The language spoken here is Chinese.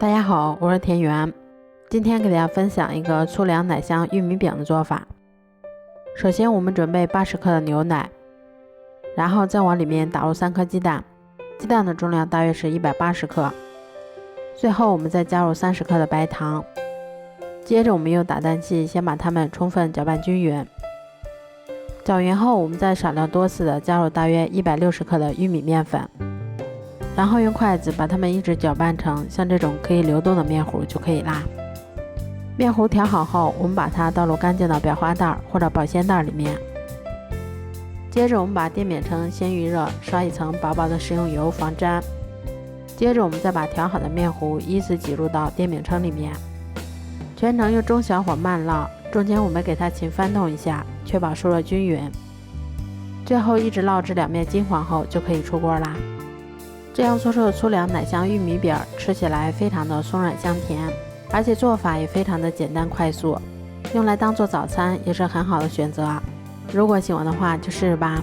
大家好，我是田园。今天给大家分享一个粗粮奶香玉米饼的做法。首先我们准备80克的牛奶，然后再往里面打入3颗鸡蛋，鸡蛋的重量大约是180克。最后我们再加入30克的白糖，接着我们用打蛋器先把它们充分搅拌均匀。搅匀后，我们再少量多次的加入大约160克的玉米面粉，然后用筷子把它们一直搅拌成像这种可以流动的面糊就可以啦。面糊调好后，我们把它倒入干净的裱花袋或者保鲜袋里面。接着我们把电饼铛先预热，刷一层薄薄的食用油防粘。接着我们再把调好的面糊依次挤入到电饼铛里面，全程用中小火慢烙，中间我们给它勤翻动一下，确保受热均匀。最后一直烙至两面金黄后就可以出锅啦。这样做出的粗粮奶香玉米饼吃起来非常的松软香甜，而且做法也非常的简单快速，用来当做早餐也是很好的选择。如果喜欢的话就试试吧。